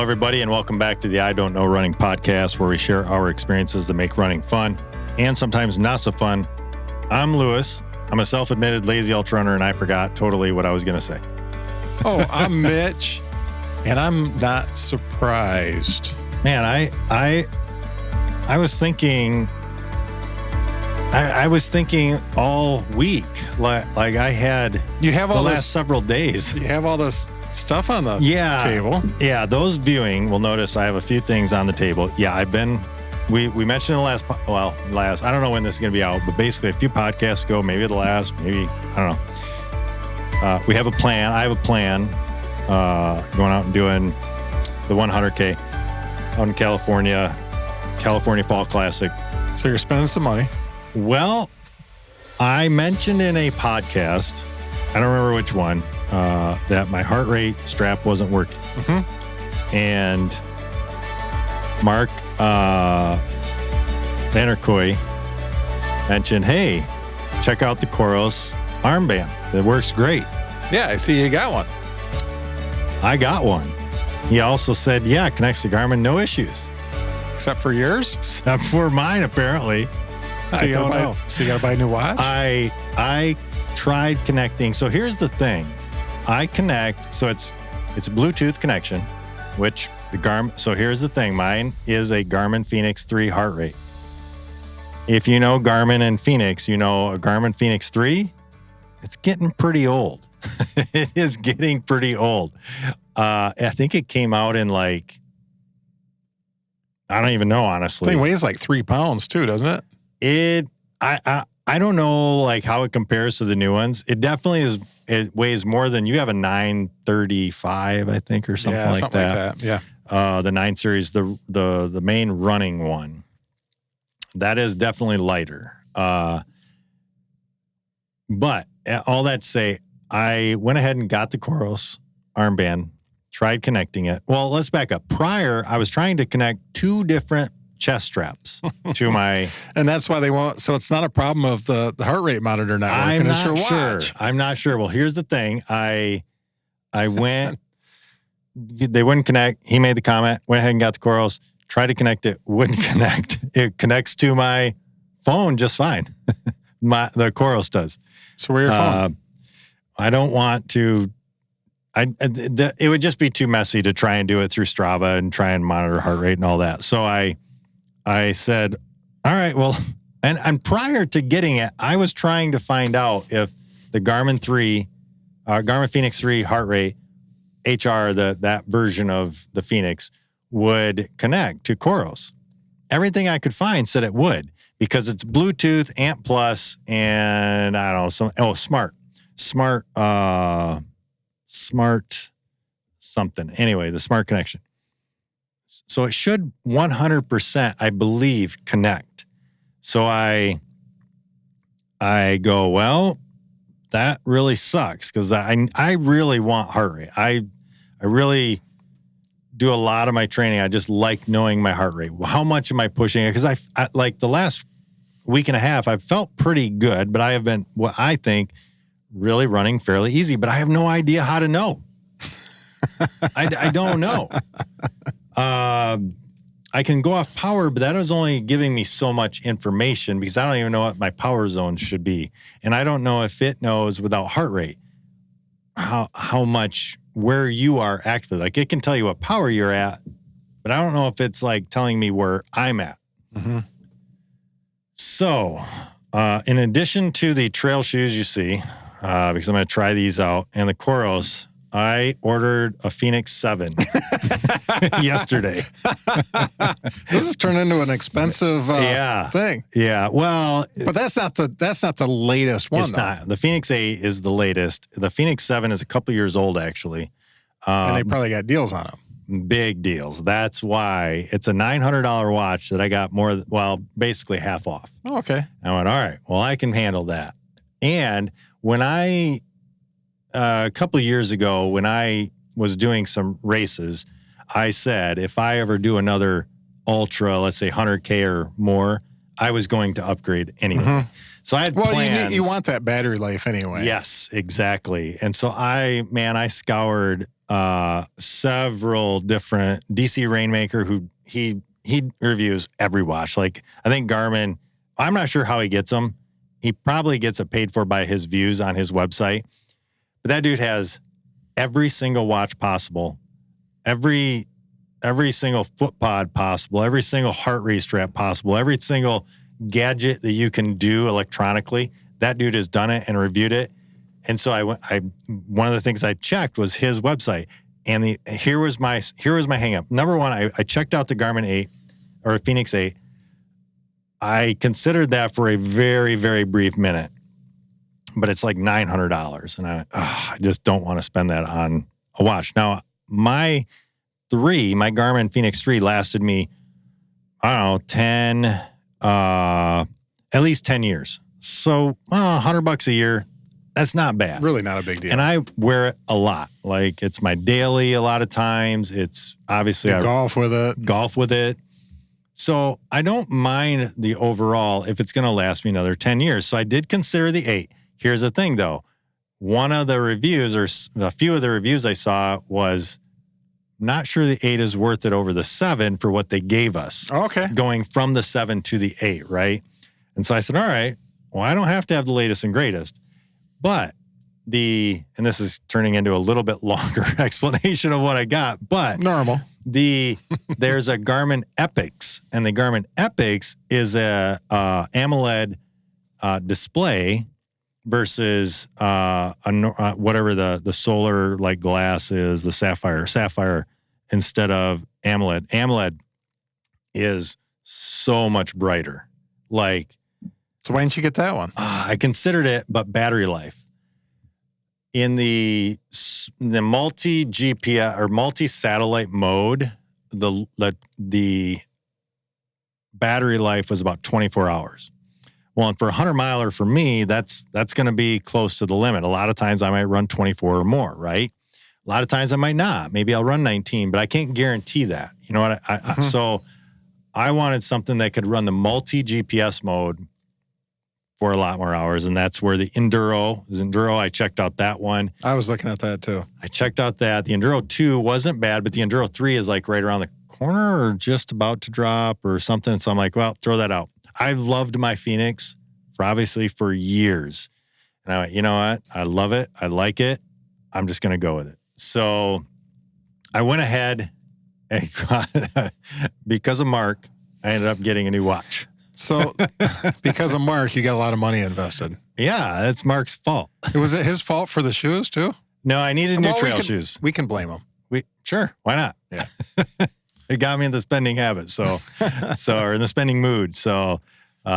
everybody, and welcome back to the I Don't Know Running podcast, where we share our experiences that make running fun and sometimes not so fun. I'm Lewis. I'm a self-admitted lazy ultra runner, and I forgot totally what I was going to say. Oh, I'm Mitch, and I'm not surprised. Man, I was thinking. I was thinking all week, like I had the last several days. You have all this stuff on the table. Yeah, those viewing will notice I have a few things on the table. Yeah, we mentioned in the last, I don't know when this is going to be out, but basically a few podcasts ago, maybe the last, maybe, I don't know. We have a plan. I have a plan going out and doing the 100K out in California Fall Classic. So you're spending some money. Well, I mentioned in a podcast, I don't remember which one, that my heart rate strap wasn't working. Mm-hmm. And Mark Vanderkoy mentioned, hey, check out the Coros armband. It works great. Yeah, I see you got one. I got one. He also said, yeah, it connects to Garmin, no issues. Except for yours? Except for mine, apparently. So you got to buy a new watch? I tried connecting. So here's the thing. I connect. So it's a Bluetooth connection, which the Garmin. So here's the thing. Mine is a Garmin Fenix 3 heart rate. If you know Garmin and Fenix, you know a Garmin Fenix 3. It's getting pretty old. It is getting pretty old. I think it came out in I don't even know, honestly. The thing weighs like 3 pounds too, doesn't it? I don't know how it compares to the new ones. It definitely is. It weighs more than you have a 935, I think, or something like that. Yeah. The 9 series, the main running one, that is definitely lighter. But all that to say, I went ahead and got the Coros armband, tried connecting it. Well, let's back up. Prior, I was trying to connect 2 different chest straps to my... And that's why they won't... So it's not a problem of the heart rate monitor not working. I'm not sure. Well, here's the thing. I went... They wouldn't connect. He made the comment, went ahead and got the Coros, tried to connect it, wouldn't connect. It connects to my phone just fine. The Coros does. So where your phone? I don't want to... it would just be too messy to try and do it through Strava and try and monitor heart rate and all that. So I said, all right, well, and prior to getting it, I was trying to find out if the Garmin Fenix 3 heart rate, HR, that version of the Fenix, would connect to Coros. Everything I could find said it would, because it's Bluetooth, Amp Plus, and I don't know, smart something. Anyway, the smart connection. So it should 100%, I believe, connect. So I go, well, that really sucks, because I really want heart rate. I really do a lot of my training. I just like knowing my heart rate. How much am I pushing it? Because I like the last week and a half, I've felt pretty good, but I have been, what I think, really running fairly easy, but I have no idea how to know. I don't know. I can go off power, but that is only giving me so much information, because I don't even know what my power zone should be. And I don't know if it knows without heart rate how much, where you are actively. It can tell you what power you're at, but I don't know if it's telling me where I'm at. Mm-hmm. So, in addition to the trail shoes you see, because I'm going to try these out, and the Coros, I ordered a Fenix 7 yesterday. This has turned into an expensive thing. Yeah, well, but that's not the latest one. It's not. The Fenix 8 is the latest. The Fenix 7 is a couple years old, actually. And they probably got deals on them. Big deals. That's why it's a $900 watch that I got basically half off. Oh, okay. I went, all right, well, I can handle that. And when a couple of years ago, when I was doing some races, I said, if I ever do another ultra, let's say 100K or more, I was going to upgrade anyway. Mm-hmm. So I had plans. You want that battery life anyway. Yes, exactly. And so I scoured several different DC Rainmaker who he reviews every watch. Like I think Garmin, I'm not sure how he gets them. He probably gets it paid for by his views on his website. But that dude has every single watch possible, every single foot pod possible, every single heart rate strap possible, every single gadget that you can do electronically. That dude has done it and reviewed it. And so one of the things I checked was his website. And here was my hang up. Number one, I checked out the Garmin 8 or Phoenix 8. I considered that for a very, very brief minute, but it's like $900. And I went, I just don't want to spend that on a watch. Now, my Garmin Phoenix 3 lasted me, I don't know, at least 10 years. So $100 a year, that's not bad. Really not a big deal. And I wear it a lot. Like it's my daily a lot of times. It's obviously golf with it. So I don't mind the overall if it's going to last me another 10 years. So I did consider the 8. Here's the thing though. One of the reviews or a few of the reviews I saw was not sure the 8 is worth it over the 7 for what they gave us. Okay. Going from the 7 to the 8, right? And so I said, all right, well, I don't have to have the latest and greatest. But and this is turning into a little bit longer explanation of what I got, but normal. There's a Garmin Epix, and the Garmin Epix is a AMOLED display versus whatever the solar like glass is, the sapphire instead of AMOLED. AMOLED is so much brighter. Like, so why didn't you get that one? I considered it, but battery life. In the multi-GPS or multi-satellite mode, the battery life was about 24 hours. Well, and for a 100-miler for me, that's going to be close to the limit. A lot of times I might run 24 or more, right? A lot of times I might not. Maybe I'll run 19, but I can't guarantee that. You know what? So I wanted something that could run the multi-GPS mode for a lot more hours, and that's where the Enduro is. I checked out that one. I was looking at that too. I checked out that. The Enduro 2 wasn't bad, but the Enduro 3 is like right around the corner or just about to drop or something. So I'm like, well, throw that out. I've loved my Phoenix for years. And I went, you know what? I love it. I like it. I'm just going to go with it. So I went ahead and got, because of Mark, I ended up getting a new watch. So because of Mark, you got a lot of money invested. Yeah, that's Mark's fault. Was it his fault for the shoes too? No, I needed new trail shoes. We can blame him. Sure, why not? Yeah. It got me in the spending habit, or in the spending mood. So, new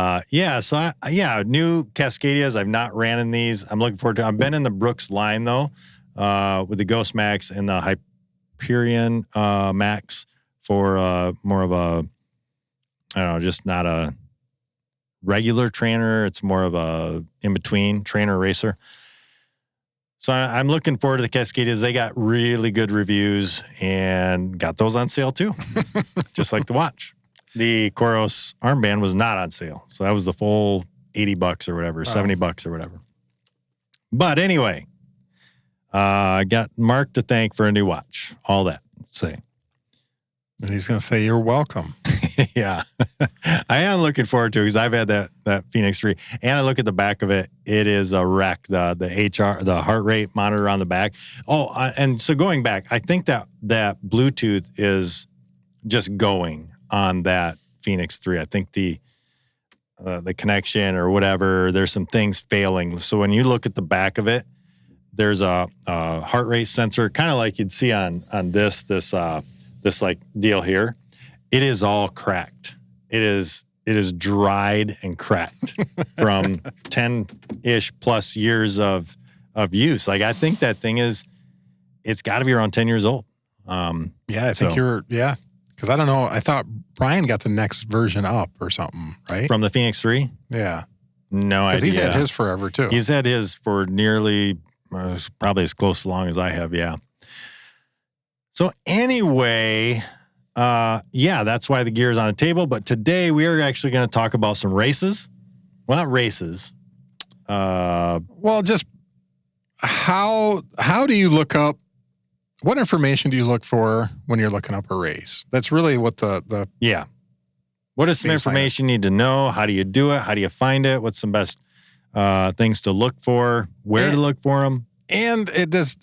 Cascadias. I've not ran in these. I'm looking forward to. I've been in the Brooks line though, with the Ghost Max and the Hyperion Max for more of a, I don't know, just not a regular trainer. It's more of a in-between trainer racer. So I'm looking forward to the Cascadias. They got really good reviews and got those on sale too, just like the watch. The Coros armband was not on sale. So that was the full $80 or whatever, $70 or whatever. But anyway, I got Mark to thank for a new watch. All that, let's say. And he's going to say, you're welcome. Yeah. I am looking forward to it because I've had that Phoenix 3. And I look at the back of it. It is a wreck. The heart rate monitor on the back. Oh, and so going back, I think that Bluetooth is just going on that Phoenix 3. I think the connection or whatever, there's some things failing. So when you look at the back of it, there's a heart rate sensor, kind of like you'd see on this like deal here. It is all cracked. It is dried and cracked from 10-ish plus years of use. Like I think that thing it's got to be around 10 years old. I think because I don't know. I thought Brian got the next version up or something, right? From the Phoenix 3? Yeah. No idea. Because he's had his forever too. He's had his for nearly, probably as close along as I have, yeah. So anyway, that's why the gear is on the table. But today we are actually going to talk about some races. Well, not races. Just how do you look up What information do you look for when you're looking up a race? That's really what the yeah. What is some information you need to know? How do you do it? How do you find it? What's some best things to look for? Where to look for them? And it does.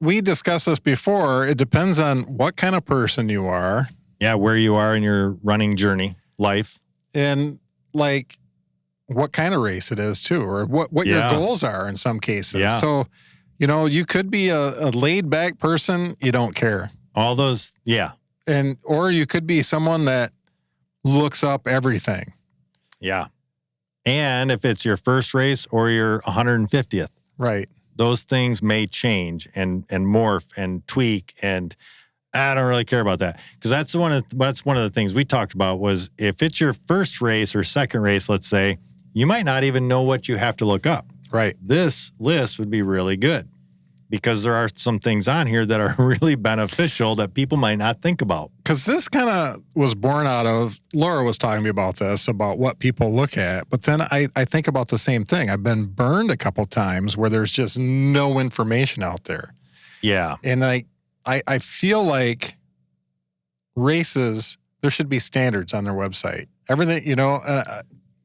We discussed this before. It depends on what kind of person you are. Yeah, where you are in your running journey, life. And like what kind of race it is too, or what your goals are in some cases. Yeah. So, you could be a laid back person. You don't care. All those. Yeah. Or you could be someone that looks up everything. Yeah. And if it's your first race or your 150th. Right. Those things may change and morph and tweak, and I don't really care about that, because that's one of the things we talked about was if it's your first race or second race, let's say, you might not even know what you have to look up. Right. This list would be really good because there are some things on here that are really beneficial that people might not think about. Because this kind of was born out of, Laura was talking to me about this, about what people look at. But then I think about the same thing. I've been burned a couple times where there's just no information out there. Yeah. And I feel like races, there should be standards on their website. Everything,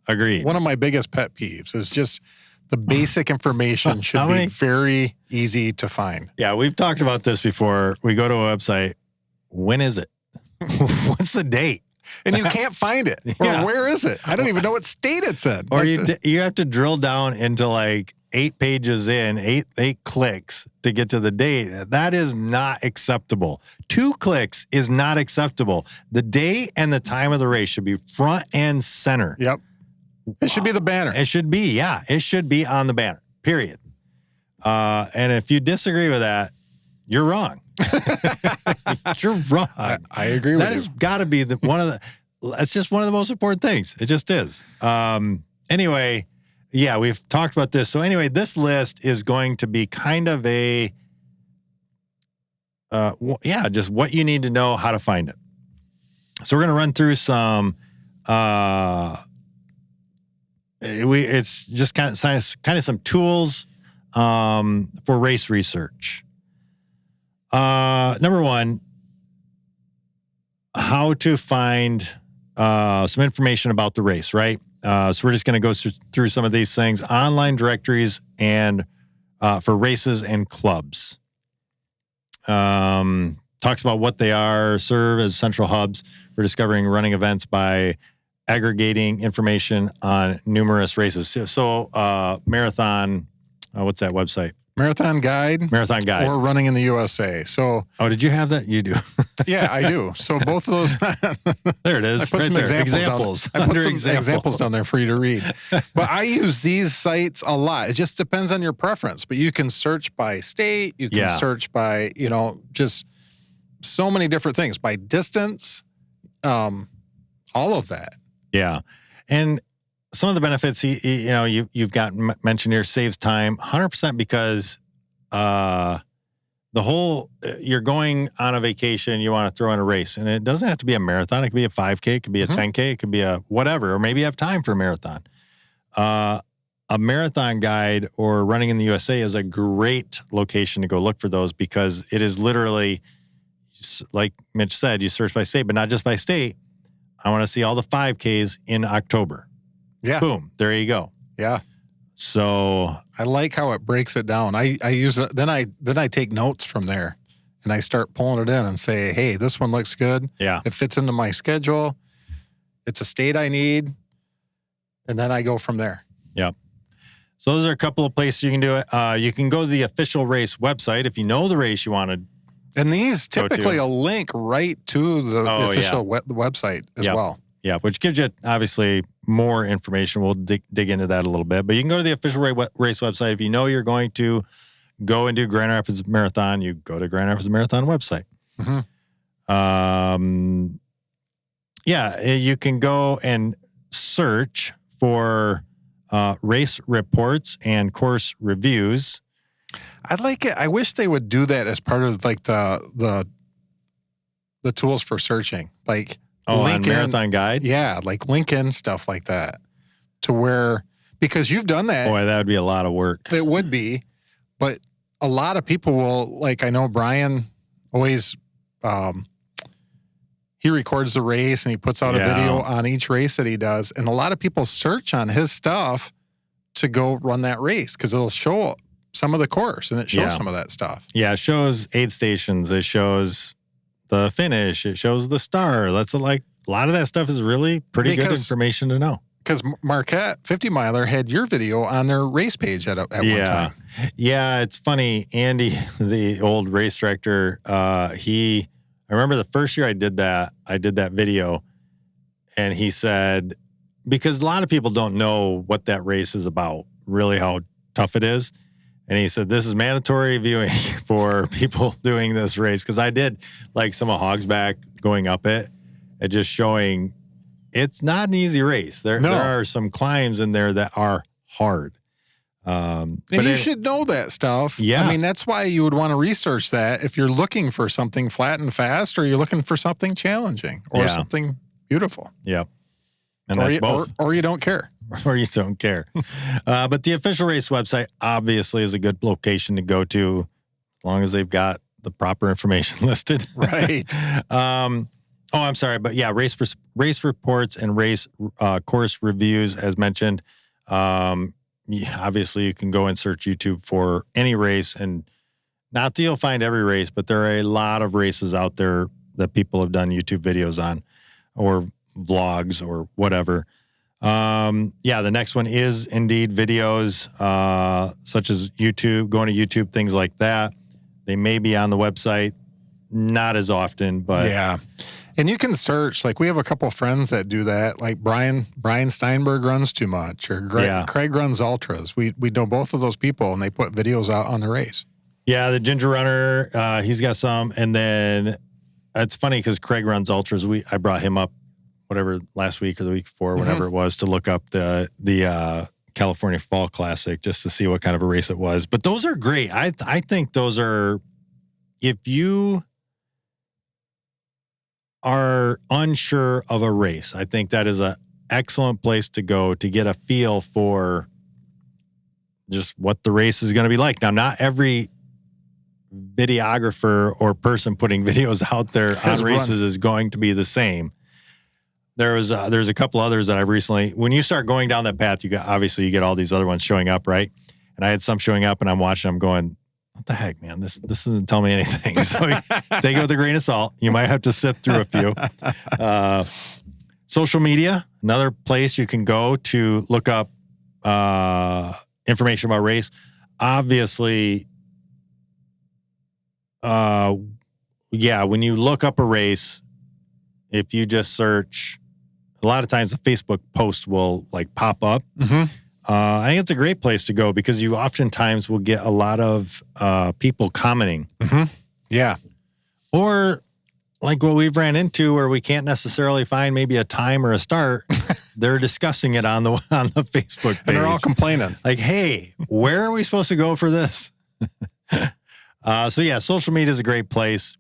Agreed. One of my biggest pet peeves is just the basic information should be very easy to find. Yeah, we've talked about this before. We go to a website. When is it? What's the date? And you can't find it. Or where is it? I don't even know what state it's in. Or you have to drill down into like 8 pages in, eight clicks to get to the date. That is not acceptable. 2 clicks is not acceptable. The day and the time of the race should be front and center. Yep. It should be the banner. It should be, yeah. It should be on the banner, period. And if you disagree with that, you're wrong. You're wrong. I agree with you. That has got to be it's just one of the most important things. It just is. Anyway, yeah, we've talked about this. So anyway, this list is going to be kind of just what you need to know, how to find it. So we're going to run through some, it's just kind of some tools for race research. Number one, how to find some information about the race, right? So we're just going to go through some of these things. Online directories and for races and clubs. Talks about what they are, serve as central hubs for discovering running events by aggregating information on numerous races. So Marathon, what's that website? Marathon Guide. Or Running in the USA. So. Oh, did you have that? You do. Yeah, I do. So both of those. There it is. I put some examples. I put some examples down there for you to read. But I use these sites a lot. It just depends on your preference. But you can search by state. You can search by, just so many different things. By distance, all of that. Yeah. And some of the benefits, you've got mentioned here, saves time 100% because you're going on a vacation, you want to throw in a race, and it doesn't have to be a marathon. It could be a 5K, it could be a 10K, it could be a whatever, or maybe you have time for a marathon. A Marathon Guide or Running in the USA is a great location to go look for those because it is literally, like Mitch said, you search by state, but not just by state. I want to see all the 5Ks in October. Yeah. Boom. There you go. Yeah. So I like how it breaks it down. I use it. Then I take notes from there and I start pulling it in and say, hey, this one looks good. Yeah. It fits into my schedule. It's a state I need. And then I go from there. Yep. So those are a couple of places you can do it. You can go to the official race website if you know the race you want to. And these typically a link right to the official website as well. Yeah, which gives you obviously more information. We'll dig into that a little bit. But you can go to the official race website. If you know you're going to go and do Grand Rapids Marathon, you go to Grand Rapids Marathon website. Mm-hmm. You can go and search for race reports and course reviews. I like it. I wish they would do that as part of like the tools for searching, like on Marathon Guide. Yeah, like Lincoln stuff like that, to where because you've done that. Boy, that would be a lot of work. It would be, but a lot of people will, like, I know Brian always, he records the race and he puts out a video on each race that he does. And a lot of people search on his stuff to go run that race because it'll show some of the course and it shows some of that stuff. Yeah, it shows aid stations. It shows the finish. It shows the star. That's like a lot of that stuff is really pretty good information to know. Because Marquette 50 Miler had your video on their race page at one time. Yeah, it's funny. Andy, the old race director, I remember the first year I did that video, and he said, because a lot of people don't know what that race is about, really how tough it is. And he said, this is mandatory viewing for people doing this race. Because I did like some of Hogsback going up it and just showing it's not an easy race. There are some climbs in there that are hard. And you should know that stuff. Yeah. I mean, that's why you would want to research that if you're looking for something flat and fast or you're looking for something challenging or something beautiful. Yep. And that's both. Or you don't care. Or you don't care. But the official race website obviously is a good location to go to as long as they've got the proper information listed. Right. I'm sorry. But yeah, race reports and race course reviews, as mentioned. Obviously, you can go and search YouTube for any race, and not that you'll find every race, but there are a lot of races out there that people have done YouTube videos on or vlogs or whatever. The next one is indeed videos, such as YouTube, going to YouTube, things like that. They may be on the website, not as often, but yeah. And you can search, like we have a couple of friends that do that, like Brian Steinberg runs too much, or Craig runs ultras. We know both of those people, and they put videos out on the race. Yeah, the Ginger Runner, he's got some. And then it's funny because Craig runs ultras. I brought him up, whatever, last week or the week before, whatever it was, to look up the California Fall Classic just to see what kind of a race it was. But those are great. I think those are, if you are unsure of a race, I think that is an excellent place to go to get a feel for just what the race is going to be like. Now, not every videographer or person putting videos out there on races is going to be the same. There's a couple others that I've recently, when you start going down that path, you get all these other ones showing up, right? And I had some showing up and I'm watching them going, what the heck, man? This doesn't tell me anything. So take it with a grain of salt. You might have to sift through a few. Social media, another place you can go to look up information about race. Obviously, when you look up a race, if you just search, a lot of times the Facebook post will like pop up. I think it's a great place to go because you oftentimes will get a lot of people commenting. Yeah. Or like what we've ran into where we can't necessarily find maybe a time or a start. They're discussing it on the Facebook page. And they're all complaining. Like, hey, where are we supposed to go for this? Social media is a great place.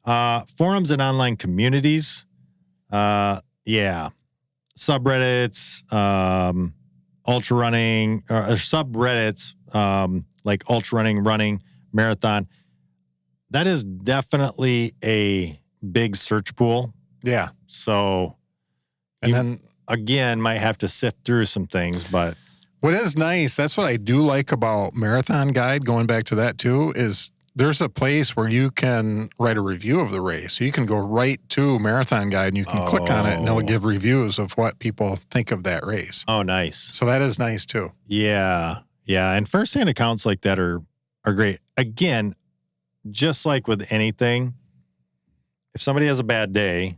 Forums and online communities. Subreddits, ultra running, or subreddits, like ultra running, marathon. That is definitely a big search pool. Yeah. So, then again, might have to sift through some things, but what is nice, that's what I do like about Marathon Guide, going back to that too, is there's a place where you can write a review of the race. So you can go right to Marathon Guide and you can click on it and it'll give reviews of what people think of that race. Oh, nice. So that is nice too. Yeah. Yeah. And firsthand accounts like that are great. Again, just like with anything, if somebody has a bad day,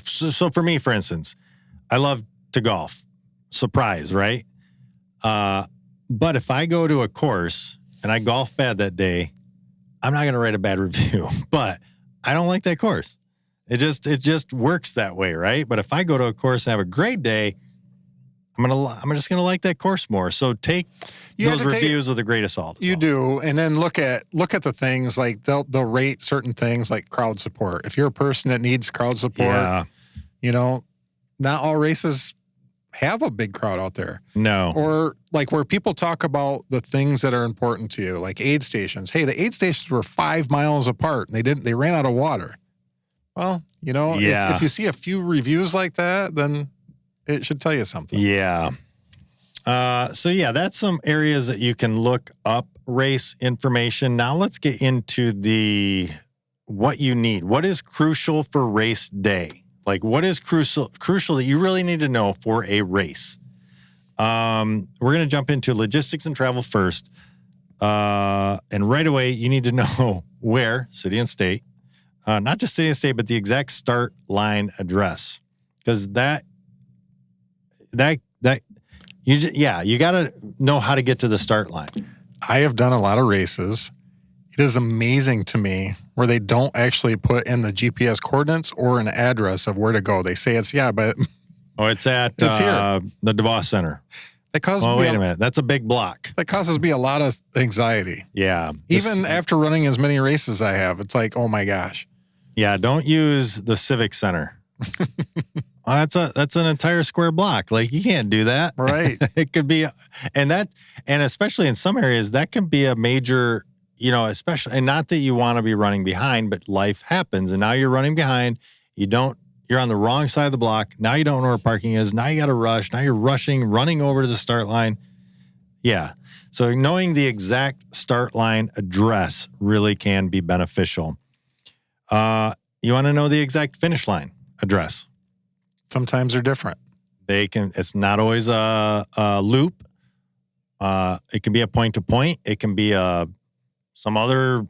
so for me, for instance, I love to golf. Surprise, right? But if I go to a course and I golf bad that day, I'm not going to write a bad review. But I don't like that course. It just works that way, right? But if I go to a course and have a great day, I'm just gonna like that course more. So take those reviews with a grain of salt. You do, and then look at the things like they'll rate certain things like crowd support. If you're a person that needs crowd support, not all races have a big crowd out there. No. Or like where people talk about the things that are important to you, like aid stations. Hey, the aid stations were 5 miles apart and they ran out of water. Well, you know, if you see a few reviews like that, then it should tell you something. Yeah. So yeah, that's some areas that you can look up race information. Now let's get into what you need. What is crucial for race day? Like what is crucial that you really need to know for a race? We're going to jump into logistics and travel first. And right away, you need to know where, city and state, not just city and state, but the exact start line address. Because you got to know how to get to the start line. I have done a lot of races. It is amazing to me where they don't actually put in the GPS coordinates or an address of where to go. They say but it's at it's here. The DeVos Center. That causes wait a minute. That's a big block. That causes me a lot of anxiety. Yeah. Even after running as many races I have, it's like, oh my gosh. Yeah, don't use the Civic Center. That's an entire square block. Like you can't do that. Right. It could be, and especially in some areas, that can be a major, especially, and not that you want to be running behind, but life happens. And now you're running behind. You're on the wrong side of the block. Now you don't know where parking is. Now you got to rush. Now you're running over to the start line. Yeah. So knowing the exact start line address really can be beneficial. You want to know the exact finish line address. Sometimes they're different. It's not always a loop. It can be a point to point. It can be some other,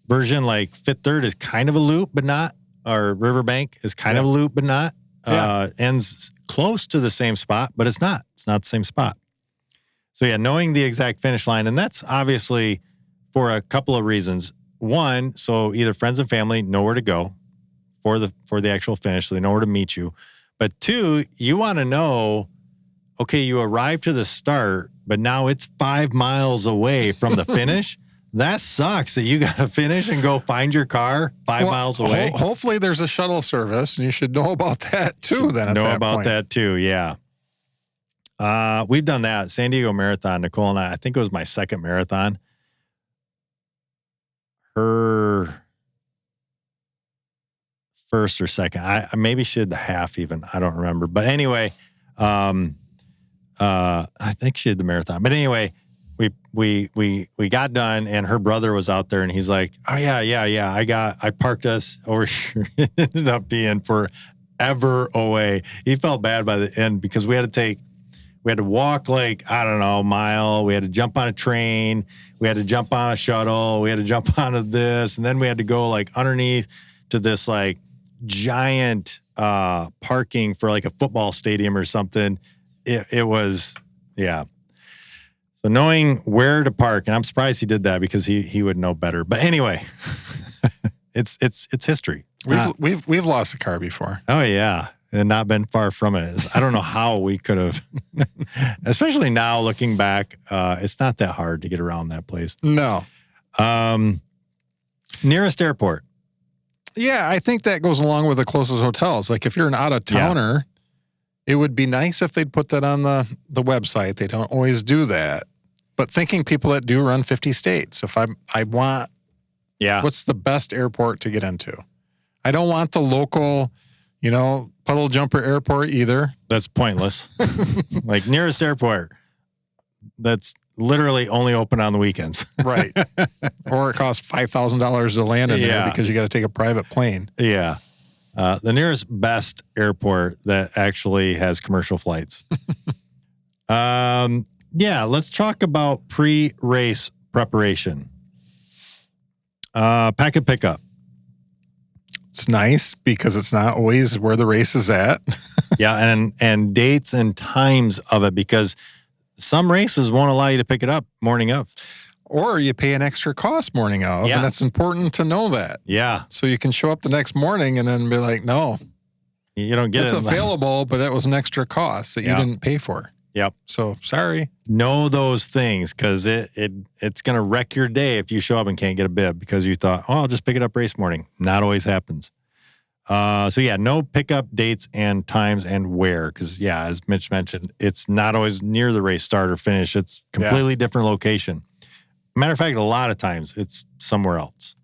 version like Fifth Third is kind of a loop, but not, or Riverbank is kind of a loop, but not. Ends close to the same spot, but it's not. It's not the same spot. So yeah, knowing the exact finish line, and that's obviously for a couple of reasons. One, so either friends and family know where to go for the actual finish, so they know where to meet you. But two, you want to know, okay, you arrived to the start, but now it's 5 miles away from the finish. That sucks that you got to finish and go find your car 5 miles away. Hopefully there's a shuttle service, and you should know about that too. Then know about that too, yeah. We've done that. San Diego Marathon, Nicole and I think it was my second marathon. Her first or second. Maybe she did the half even. I don't remember. But anyway, I think she did the marathon. But anyway, we got done and her brother was out there and he's like, oh yeah. I parked us over here. It ended up being forever away. He felt bad by the end because we had to walk like, I don't know, a mile. We had to jump on a train. We had to jump on a shuttle. We had to jump onto this. And then we had to go like underneath to this like giant parking for like a football stadium or something. It was, yeah. So knowing where to park, and I'm surprised he did that because he would know better. But anyway, it's history. We've lost a car before. Oh yeah. And not been far from it. I don't know how we could have, especially now looking back, it's not that hard to get around that place. No. Nearest airport. Yeah, I think that goes along with the closest hotels. Like if you're an out-of-towner, it would be nice if they'd put that on the website. They don't always do that. But thinking people that do run 50 states, if I want, what's the best airport to get into? I don't want the local, puddle jumper airport either. That's pointless. Like nearest airport, that's literally only open on the weekends. Right. Or it costs $5,000 to land in there because you got to take a private plane. Yeah. The nearest best airport that actually has commercial flights. Let's talk about pre-race preparation. Packet pickup. It's nice because it's not always where the race is at. Yeah, and dates and times of it because some races won't allow you to pick it up morning of. Or you pay an extra cost morning of, and that's important to know that. Yeah. So you can show up the next morning and then be like, no. You don't get it. It's available, but that was an extra cost that you didn't pay for. Yep. So, sorry. Know those things because it's going to wreck your day if you show up and can't get a bib because you thought, oh, I'll just pick it up race morning. Not always happens. So yeah, no pickup dates and times and where, because yeah, as Mitch mentioned, it's not always near the race start or finish. It's completely different location. Matter of fact, a lot of times it's somewhere else.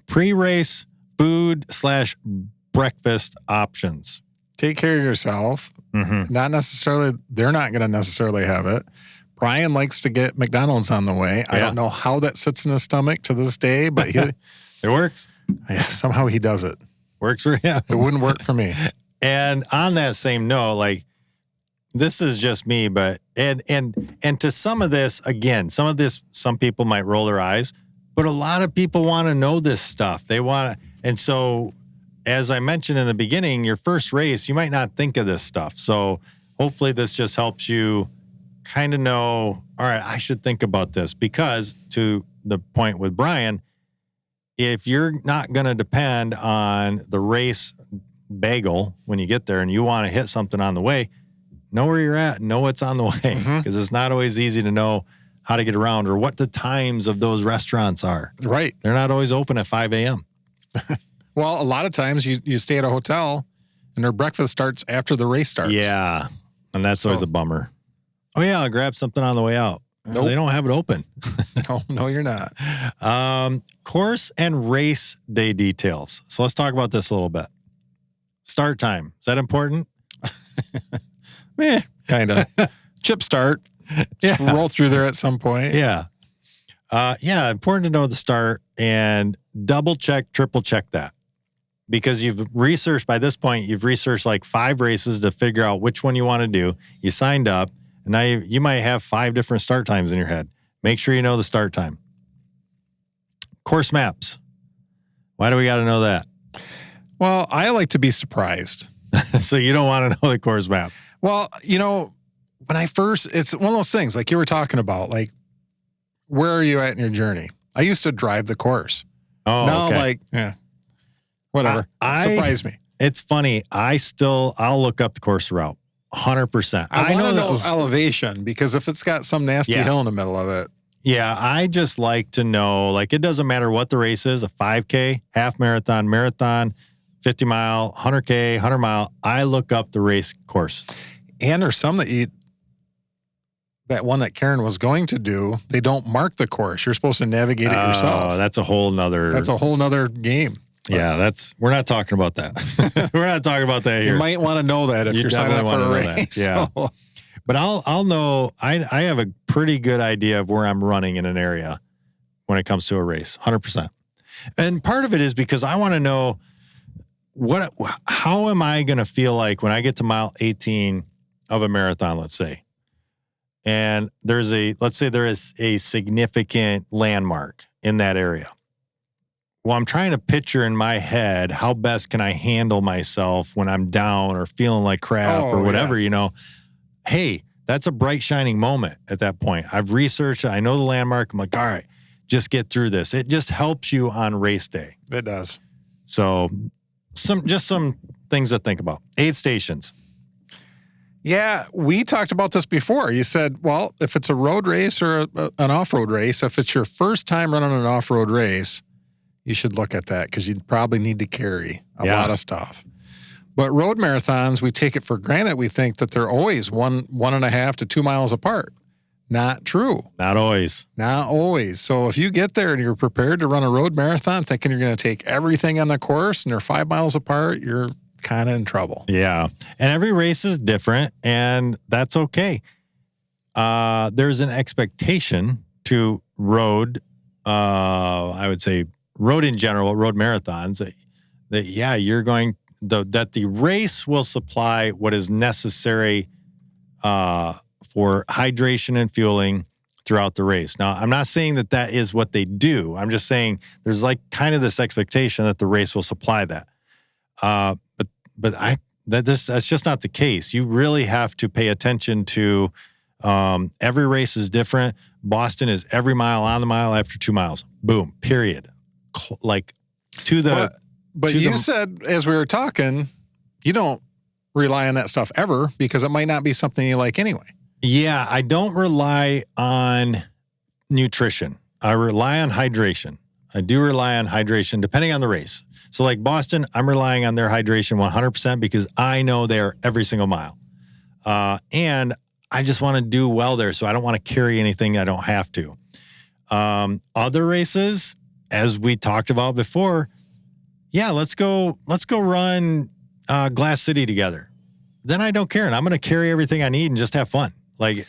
Pre-race food / breakfast options. Take care of yourself. Mm-hmm. Not necessarily, they're not going to necessarily have it. Brian likes to get McDonald's on the way. I don't know how that sits in his stomach to this day, but it works. Yeah, somehow he does it. Works for him. It wouldn't work for me. And on that same note, like, this is just me, but and to some of this, again, some people might roll their eyes, but a lot of people want to know this stuff. They want to, and so as I mentioned in the beginning, your first race, you might not think of this stuff. So hopefully this just helps you kind of know, all right, I should think about this, because to the point with Brian, if you're not going to depend on the race bagel when you get there and you want to hit something on the way, know where you're at, know what's on the way, because it's not always easy to know how to get around or what the times of those restaurants are. Right. They're not always open at 5 a.m. Well, a lot of times you stay at a hotel and their breakfast starts after the race starts. Yeah, and that's always a bummer. Oh, yeah, I'll grab something on the way out. Nope. They don't have it open. No, you're not. Course and race day details. So let's talk about this a little bit. Start time. Is that important? Kind of. Chip start. Just roll through there at some point. Yeah. Important to know the start and double check, triple check that. Because you've researched, by this point, you've researched like 5 races to figure out which one you want to do. You signed up, and now you might have 5 different start times in your head. Make sure you know the start time. Course maps. Why do we got to know that? Well, I like to be surprised. So you don't want to know the course map? Well, when it's one of those things like you were talking about, like, where are you at in your journey? I used to drive the course. Oh, now, okay. Whatever. Surprise me. It's funny. I'll look up the course route. 100%. I want to know elevation, because if it's got some nasty hill in the middle of it. Yeah, I just like to know, like, it doesn't matter what the race is, a 5K, half marathon, 50 mile, 100K, 100 mile. I look up the race course. And there's some that one that Karen was going to do, they don't mark the course. You're supposed to navigate it yourself. Oh, that's a whole nother game. Yeah, we're not talking about that. We're not talking about that here. You might want to know that if you're signing up for a race. Yeah. So. But I'll know, I have a pretty good idea of where I'm running in an area when it comes to a race, 100%. And part of it is because I want to know how am I going to feel like when I get to mile 18 of a marathon, let's say, and let's say there is a significant landmark in that area. Well, I'm trying to picture in my head how best can I handle myself when I'm down or feeling like crap or whatever, Hey, that's a bright, shining moment at that point. I've researched it. I know the landmark. I'm like, all right, just get through this. It just helps you on race day. It does. So some things to think about. Aid stations. Yeah, we talked about this before. You said, well, if it's a road race or an off-road race, if it's your first time running an off-road race, you should look at that, because you'd probably need to carry a lot of stuff. But road marathons, we take it for granted. We think that they're always 1.5 to 2 miles apart. Not true. Not always. Not always. So if you get there and you're prepared to run a road marathon thinking you're going to take everything on the course and they're 5 miles apart, you're kind of in trouble. Yeah. And every race is different, and that's okay. There's an expectation to road, I would say road in general, road marathons, that the race will supply what is necessary for hydration and fueling throughout the race. Now, I'm not saying that is what they do. I'm just saying there's like kind of this expectation that the race will supply that. That's just not the case. You really have to pay attention to every race is different. Boston is every mile on the mile after 2 miles. Boom, period. But you said, as we were talking, you don't rely on that stuff ever, because it might not be something you like anyway. Yeah, I don't rely on nutrition. I rely on hydration. I do rely on hydration depending on the race. So like Boston, I'm relying on their hydration 100% because I know they're every single mile. And I just want to do well there. So I don't want to carry anything I don't have to. Other races, as we talked about before, yeah, let's go run Glass City together. Then I don't care. And I'm going to carry everything I need and just have fun. Like,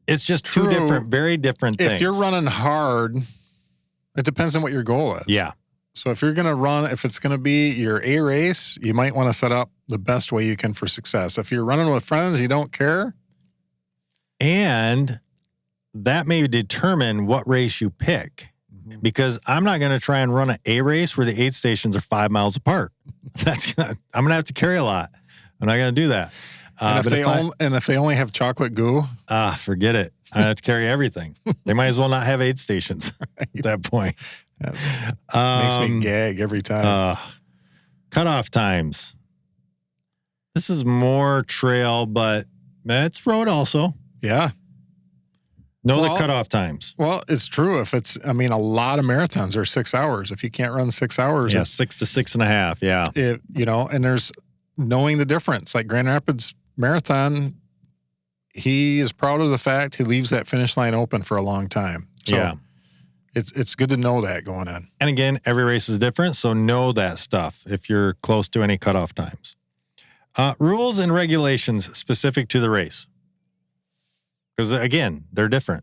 it's just two different, very different things. If you're running hard, it depends on what your goal is. Yeah. So if you're going to run, if it's going to be your A race, you might want to set up the best way you can for success. If you're running with friends, you don't care. And that may determine what race you pick. Because I'm not going to try and run an A race where the aid stations are 5 miles apart. I'm going to have to carry a lot. I'm not going to do that. And if they only have chocolate goo, forget it. I have to carry everything. They might as well not have aid stations at that point. Makes me gag every time. Cutoff times. This is more trail, but it's road also. Yeah. The cutoff times. Well, it's true. A lot of marathons are 6 hours. If you can't run 6 hours. Yeah, 6 to 6.5. Yeah. And there's knowing the difference. Like Grand Rapids Marathon, he is proud of the fact he leaves that finish line open for a long time. So yeah. It's good to know that going on. And again, every race is different, so know that stuff if you're close to any cutoff times. Rules and regulations specific to the race. Because again, they're different.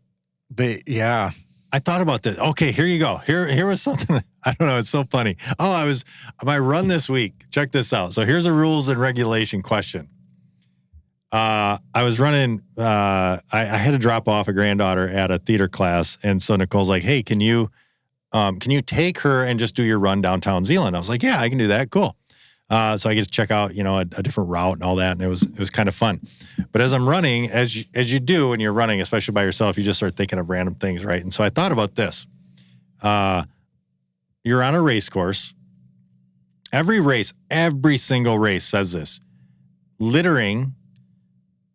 I thought about this. Okay, here you go. Here was something. I don't know. It's so funny. My run this week. Check this out. So here's a rules and regulation question. I was running. I had to drop off a granddaughter at a theater class, and so Nicole's like, "Hey, can you take her and just do your run downtown Zeeland?" I was like, "Yeah, I can do that. Cool." So I get to check out, a different route and all that, and it was kind of fun. But as I'm running, as you do when you're running, especially by yourself, you just start thinking of random things, right? And so I thought about this. You're on a race course. Every single race says this. Littering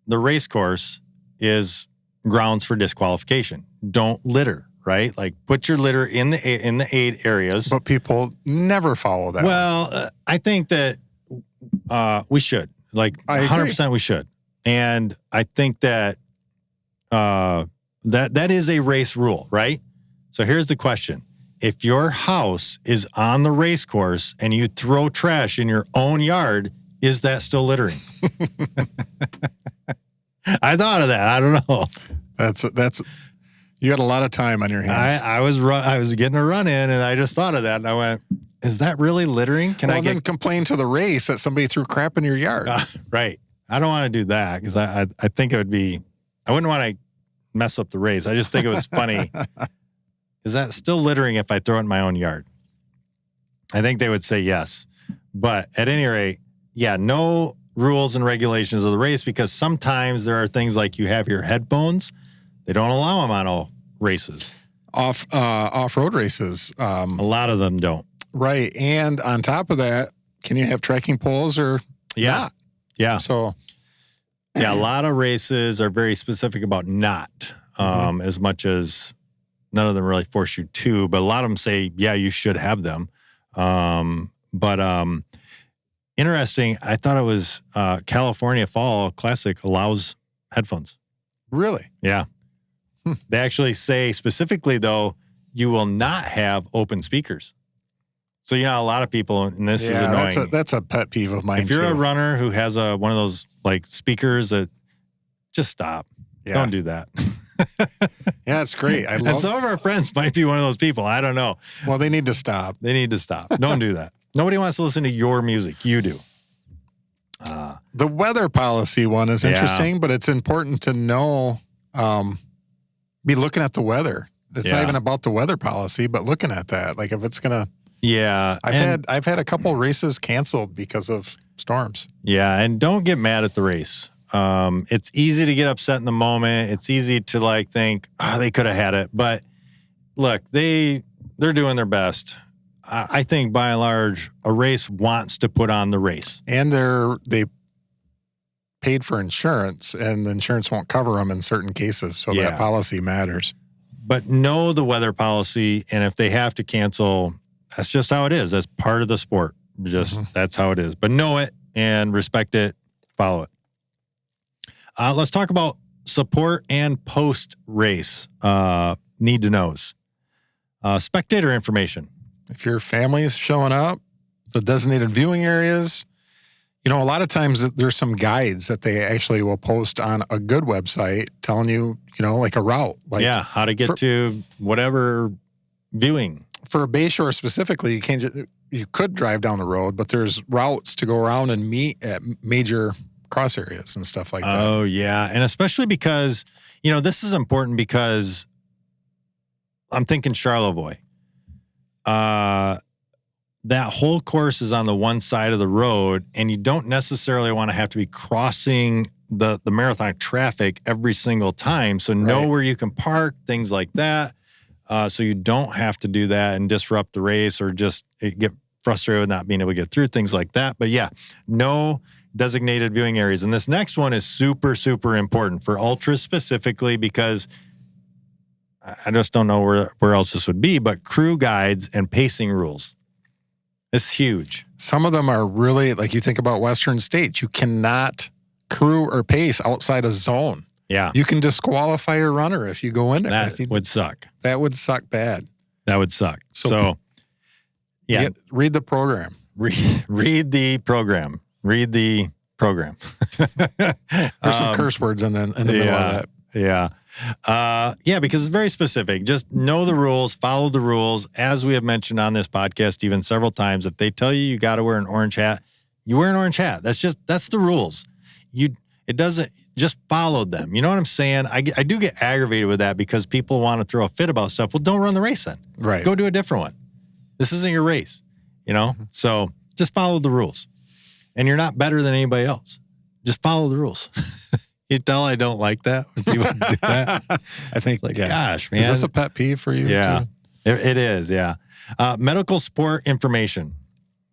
the race course is grounds for disqualification. Don't litter, right? Like put your litter in the aid areas. But people never follow that. Well, I think that we should. Like 100% we should. And I think that that is a race rule, right? So here's the question. If your house is on the race course and you throw trash in your own yard, is that still littering? I thought of that. I don't know. That's you had a lot of time on your hands. I was getting a run in, and I just thought of that, and I went, "Is that really littering? Can I then complain to the race that somebody threw crap in your yard?" Right. I don't want to do that because I think it would be. I wouldn't want to mess up the race. I just think it was funny. Is that still littering if I throw it in my own yard? I think they would say yes. But at any rate, yeah, no rules and regulations of the race because sometimes there are things like you have your headphones. They don't allow them on all races. Off-road races. A lot of them don't. Right. And on top of that, can you have trekking poles or not? Yeah. So, yeah, a lot of races are very specific about not as much as none of them really force you to, but a lot of them say, yeah, you should have them. Interesting. I thought it was California Fall Classic allows headphones. Really? Yeah. They actually say specifically, though, you will not have open speakers. So, a lot of people, and this is annoying. That's a pet peeve of mine, If you're a runner who has one of those, like, speakers, just stop. Yeah. Don't do that. Yeah, it's great. And some of our friends might be one of those people. I don't know. Well, they need to stop. Don't do that. Nobody wants to listen to your music. You do. The weather policy one is interesting, but it's important to know, be looking at the weather. It's not even about the weather policy, but looking at that. Like if it's going to. Yeah. I've had a couple races canceled because of storms. Yeah. And don't get mad at the race. It's easy to get upset in the moment. It's easy to think, they could have had it. But look, they're doing their best. I think by and large, a race wants to put on the race. And they paid for insurance, and the insurance won't cover them in certain cases. So that policy matters. But know the weather policy, and if they have to cancel, that's just how it is. That's part of the sport. That's how it is. But know it and respect it, follow it. Let's talk about support and post-race need to knows. Spectator information. If your family is showing up, the designated viewing areas, a lot of times there's some guides that they actually will post on a good website telling you, like a route. Like how to get to whatever viewing. For Bayshore specifically, you could drive down the road, but there's routes to go around and meet at major cross areas and stuff like that. Oh, yeah. And especially because, this is important because I'm thinking Charlevoix. That whole course is on the one side of the road, and you don't necessarily want to have to be crossing the marathon traffic every single time. So know where you can park, things like that. So you don't have to do that and disrupt the race or just get frustrated with not being able to get through, things like that. But yeah, no designated viewing areas. And this next one is super, super important for ultras specifically because I just don't know where else this would be, but crew guides and pacing rules. It's huge. Some of them are really, like you think about Western states, you cannot crew or pace outside a zone. Yeah. You can disqualify a runner if you go in there. That would suck. That would suck bad. That would suck. So yeah. Read the program. Read the program. Read the program. There's some curse words in the middle of that. Yeah. Because it's very specific. Just know the rules, follow the rules. As we have mentioned on this podcast, even several times, if they tell you got to wear an orange hat, you wear an orange hat. That's the rules. It doesn't just follow them. You know what I'm saying? I do get aggravated with that because people want to throw a fit about stuff. Well, don't run the race then. Right. Go do a different one. This isn't your race, So just follow the rules. And you're not better than anybody else. Just follow the rules. You tell I don't like that when people do that. I think, gosh, man. Is this a pet peeve for you? Yeah, too? It is, yeah. Medical sport information,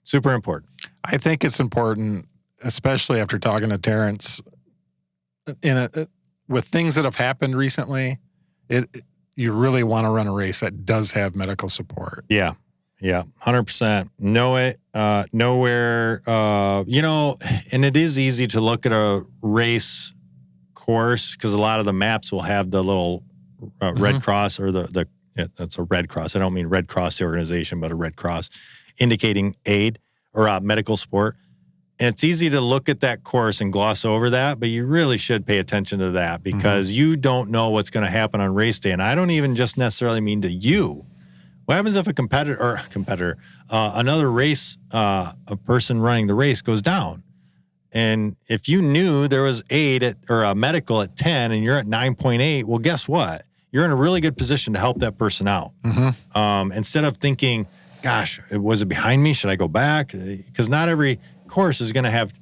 super important. I think it's important, especially after talking to Terrence, with things that have happened recently, you really want to run a race that does have medical support. Yeah, 100%. Know it, know where, and it is easy to look at a race course because a lot of the maps will have the little Red Cross or that's a Red Cross. I don't mean Red Cross, the organization, but a Red Cross indicating aid or medical sport. And it's easy to look at that course and gloss over that, but you really should pay attention to that because you don't know what's going to happen on race day. And I don't even just necessarily mean to you. What happens if another race, a person running the race goes down? And if you knew there was aid or a medical at 10 and you're at 9.8, well, guess what? You're in a really good position to help that person out. Instead of thinking, gosh, was it behind me? Should I go back? Because not every course is going to have,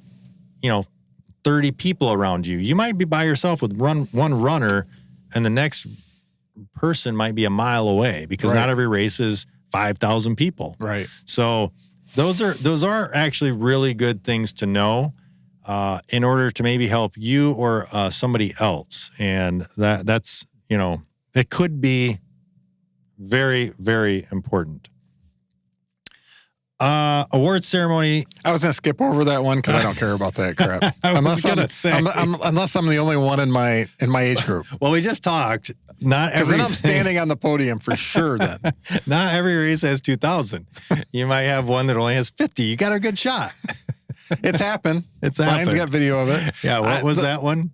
30 people around you. You might be by yourself with one runner and the next person might be a mile away because not every race is 5,000 people. Right. So those are actually really good things to know in order to maybe help you or somebody else. And that's, it could be very, very important. Award ceremony. I was going to skip over that one because I don't care about that crap. Unless I'm the only one in my age group. Well, we just talked. Because then I'm standing on the podium for sure then. Not every race has 2,000. You might have one that only has 50. You got a good shot. It's happened. Mine's got video of it. Yeah, what was that one?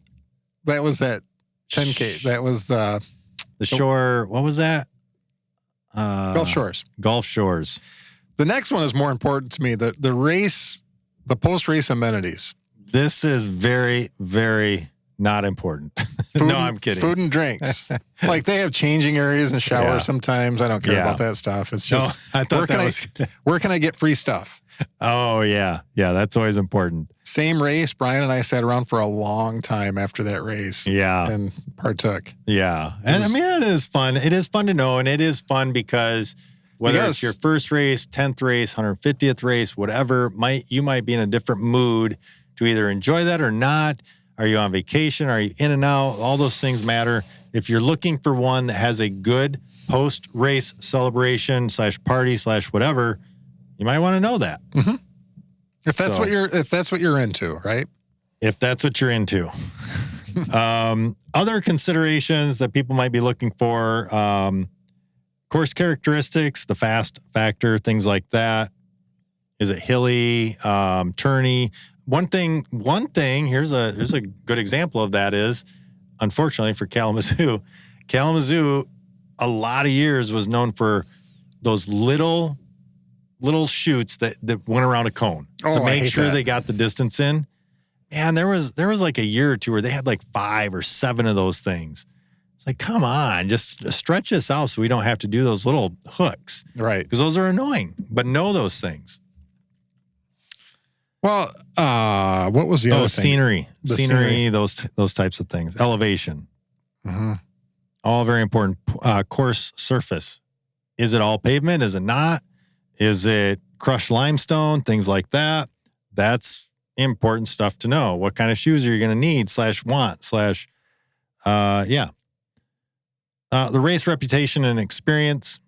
That was that 10K. That was the shore. What was that? Gulf Shores. Gulf Shores. The next one is more important to me. The race, the post-race amenities. This is very, very not important. No, I'm kidding. Food and drinks. Like they have changing areas and showers sometimes. I don't care about that stuff. It's just, where can I get free stuff? Oh, yeah. Yeah, that's always important. Same race. Brian and I sat around for a long time after that race. Yeah. And partook. Yeah. And it is fun. It is fun to know. And it is fun because whether it's your first race, 10th race, 150th race, whatever, you might be in a different mood to either enjoy that or not. Are you on vacation? Are you in and out? All those things matter. If you're looking for one that has a good post-race celebration / party / whatever, you might want to know that. Mm-hmm. If that's what you're into, right? If that's what you're into. Other considerations that people might be looking for, course characteristics, the fast factor, things like that. Is it hilly, turny? One thing, here's a good example of that is, unfortunately for Kalamazoo, a lot of years was known for those little chutes that went around a cone to make sure they got the distance in. And there was like a year or two where they had like 5 or 7 of those things. It's like, come on, just stretch this out so we don't have to do those little hooks. Right. Because those are annoying, but know those things. Well, what was the other thing? Scenery, those types of things. Elevation. Mm-hmm. All very important. Course surface. Is it all pavement? Is it not? Is it crushed limestone? Things like that. That's important stuff to know. What kind of shoes are you going to need / want / yeah. The race reputation and experience.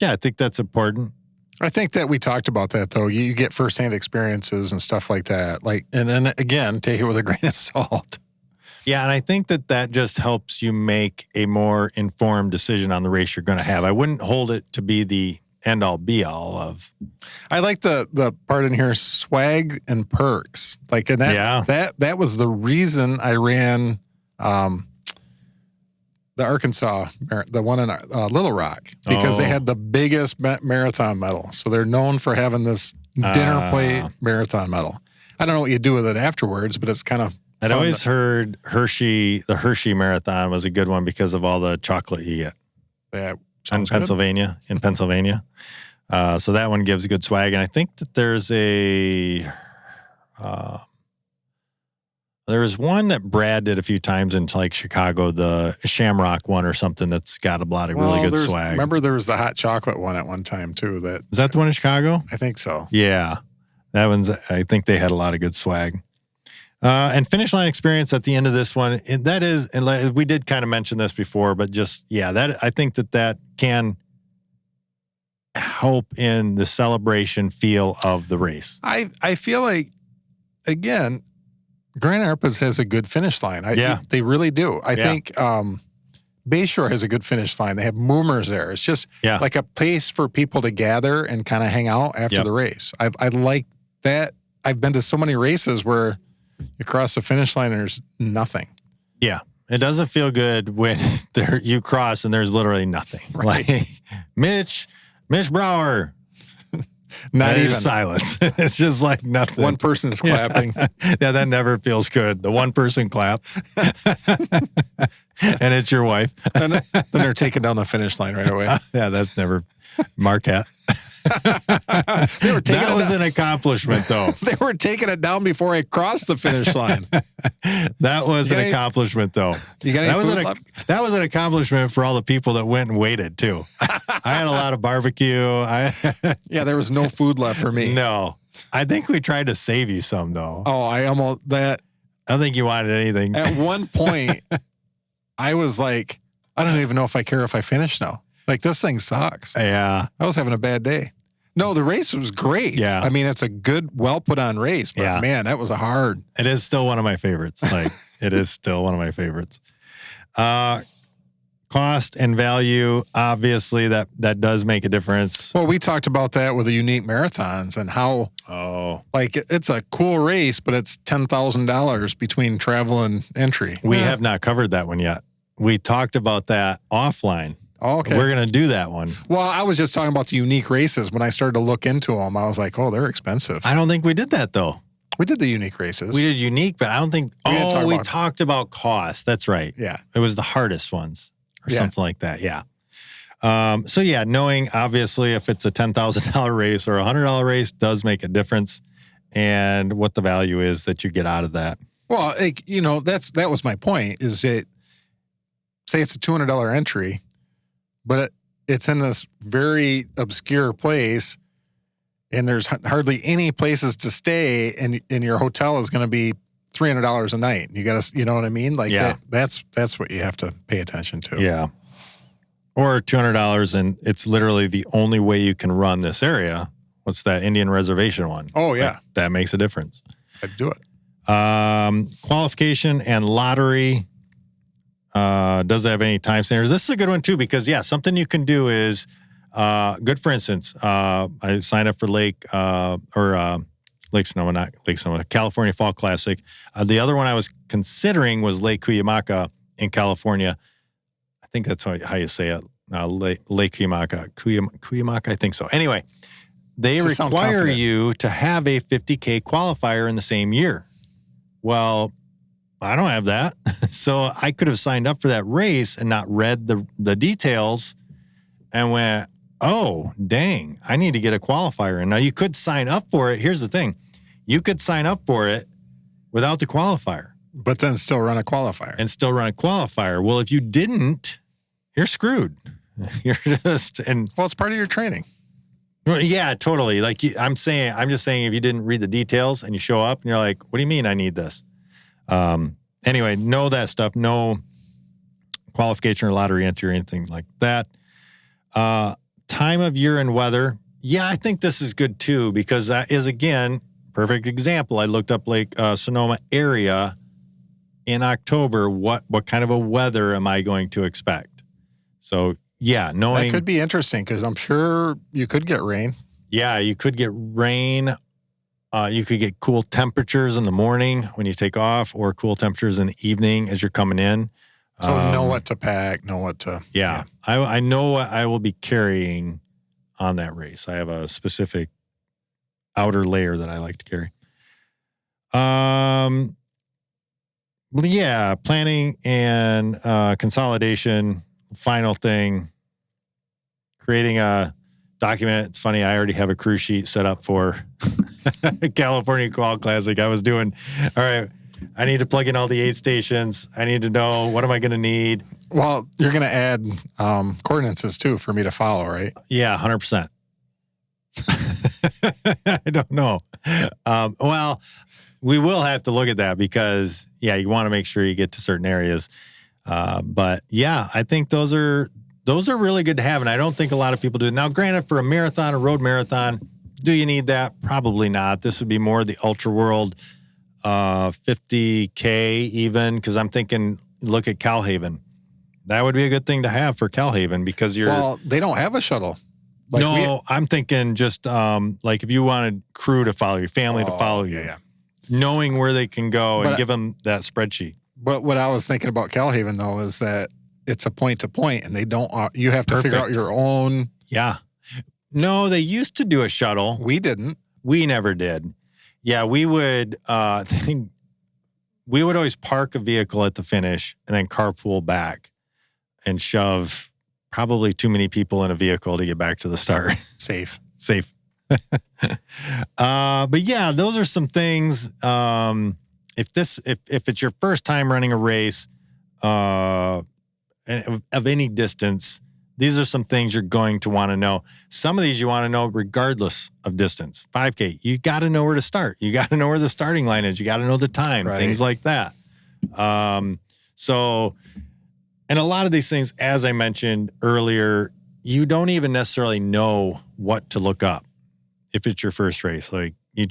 Yeah, I think that's important. I think that we talked about that, though. You get firsthand experiences and stuff like that. Like, and then again, take it with a grain of salt. Yeah, and I think that just helps you make a more informed decision on the race you're going to have. I wouldn't hold it to be the end-all, be-all of. I like the part in here, swag and perks. Like, and that was the reason I ran the Arkansas, the one in Little Rock, because they had the biggest marathon medal. So they're known for having this dinner plate marathon medal. I don't know what you do with it afterwards, but it's kind of I'd always heard the Hershey Marathon was a good one because of all the chocolate you get. Yeah, in Pennsylvania. So that one gives a good swag. And I think that there's there was one that Brad did a few times in like Chicago, the Shamrock one or something that's got a lot of really good swag. Remember there was the hot chocolate one at one time too. Is that the one in Chicago? I think so. Yeah. That one's, I think they had a lot of good swag. And finish line experience at the end of this one, and that is, and we did kind of mention this before, but just, yeah, I think that can help in the celebration feel of the race. I feel like, again, Grand Rapids has a good finish line. They really do. I think Bayshore has a good finish line. They have Moomers there. It's just like a place for people to gather and kind of hang out after the race. I like that. I've been to so many races where you cross the finish line and there's nothing. Yeah. It doesn't feel good when you cross and there's literally nothing. Right. Like, Mitch Brower. Not even silence. It's just like nothing. One person's clapping. Yeah, that never feels good. The one person clap. And it's your wife. And then they're taking down the finish line right away. Yeah, that's never Marquette. That was an accomplishment, though. They were taking it down before I crossed the finish line. That was an accomplishment, though. That was an accomplishment for all the people that went and waited, too. I had a lot of barbecue. Yeah, there was no food left for me. No. I think we tried to save you some, though. Oh, I don't think you wanted anything. At one point, I was like, I don't even know if I care if I finish now. Like, this thing sucks. Yeah. I was having a bad day. No, the race was great. Yeah. I mean, it's a good, well-put-on race. But, man, that was a hard. It is still one of my favorites. Like, it is still one of my favorites. Cost and value, obviously, that does make a difference. Well, we talked about that with the unique marathons and how, like, it's a cool race, but it's $10,000 between travel and entry. We have not covered that one yet. We talked about that offline. Oh, okay. We're going to do that one. Well, I was just talking about the unique races. When I started to look into them, I was like, oh, they're expensive. I don't think we did that, though. We did the unique races. We did unique, but I don't think... We talked about cost. That's right. Yeah. It was the hardest ones or something like that. Yeah. So, yeah, knowing, obviously, if it's a $10,000 race or a $100 race does make a difference, and what the value is that you get out of that. Well, that was my point, is that, say it's a $200 entry, but it's in this very obscure place, and there's hardly any places to stay, and your hotel is going to be $300 a night. You got to, you know what I mean? Like Yeah. that's what you have to pay attention to. Yeah. Or $200 and it's literally the only way you can run this area. What's that Indian reservation one? Oh, yeah. Like, that makes a difference. I'd do it. Qualification and lottery. Does it have any time standards? This is a good one too, because something you can do is good. For instance, I signed up for Lake Sonoma, not Lake Sonoma, California Fall Classic. The other one I was considering was Lake Cuyamaca in California. I think that's how you say it. Lake Cuyamaca, I think so. Anyway, they require you to have a 50K qualifier in the same year. Well, I don't have that. So I could have signed up for that race and not read the details and went, oh, dang, I need to get a qualifier. And now you could sign up for it. Here's the thing. You could sign up for it without the qualifier. But then still run a qualifier. Well, if you didn't, you're screwed. You're just, well, it's part of your training. Yeah, totally. Like I'm just saying if you didn't read the details and you show up and you're like, what do you mean I need this? Anyway, know that stuff. No qualification or lottery entry or anything like that. Time of year and weather. Yeah, I think this is good too, because that is, again, perfect example. I looked up Lake Sonoma area in October. What kind of a weather am I going to expect? So yeah, knowing that could be interesting because I'm sure you could get rain. Yeah, you could get rain. You could get cool temperatures in the morning when you take off, or cool temperatures in the evening as you're coming in. So know what to pack, know what to... Yeah. I know what I will be carrying on that race. I have a specific outer layer that I like to carry. Yeah, planning and consolidation. Final thing, creating a document. It's funny, I already have a crew sheet set up for California Qual Classic. I was doing, all right, I need to plug in all the aid stations. I need to know, what am I going to need? Well, you're going to add coordinates too for me to follow, right? Yeah, 100%. I don't know. Well, we will have to look at that because, yeah, you want to make sure you get to certain areas. But yeah, I think those are really good to have. And I don't think a lot of people do. Now, granted, for a marathon, a road marathon, do you need that? Probably not. This would be more the ultra world, 50K even, because I'm thinking, look at Calhaven. That would be a good thing to have for Calhaven because well, they don't have a shuttle. I'm thinking just like if you wanted crew to follow you, family to follow you, knowing where they can go and give them that spreadsheet. But what I was thinking about Calhaven, though, is that it's a point-to-point, and they don't. You have to figure out your own. Yeah. No, they used to do a shuttle. We didn't. We never did. Yeah, we would. We would always park a vehicle at the finish and then carpool back and shove probably too many people in a vehicle to get back to the start. Safe. But yeah, those are some things. If it's your first time running a race of any distance, these are some things you're going to want to know. Some of these you want to know regardless of distance. 5K, you got to know where to start. You got to know where the starting line is. You got to know the time, things like that. And a lot of these things, as I mentioned earlier, you don't even necessarily know what to look up if it's your first race. Like you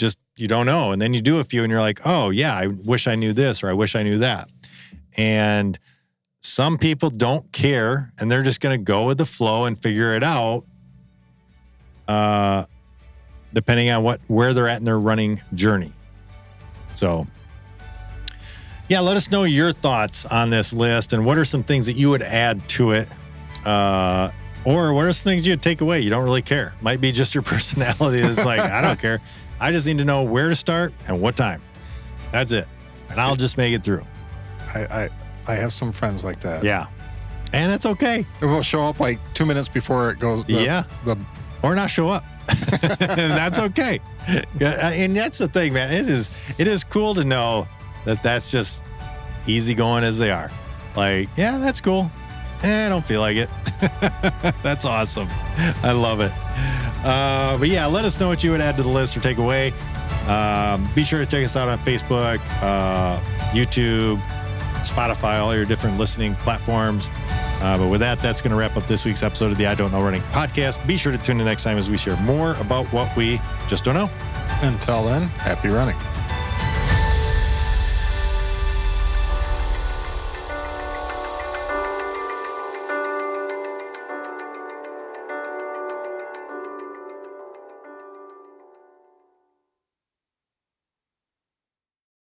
don't know. And then you do a few and you're like, oh yeah, I wish I knew this or I wish I knew that. And some people don't care and they're just going to go with the flow and figure it out. Depending on where they're at in their running journey. So yeah, let us know your thoughts on this list and what are some things that you would add to it. Or what are some things you'd take away? You don't really care. Might be just your personality is like, I don't care. I just need to know where to start and what time. That's it. And I'll just make it through. I have some friends like that. Yeah. And that's okay. We'll show up like 2 minutes before it goes. Or not show up. And that's okay. And that's the thing, man. It is cool to know that that's just easy going as they are. Like, yeah, that's cool. I don't feel like it. That's awesome. I love it. But yeah, let us know what you would add to the list or take away. Be sure to check us out on Facebook, YouTube, Spotify, all your different listening platforms. But with that, that's going to wrap up this week's episode of the I Don't Know Running podcast. Be sure to tune in next time as we share more about what we just don't know. Until then, happy running.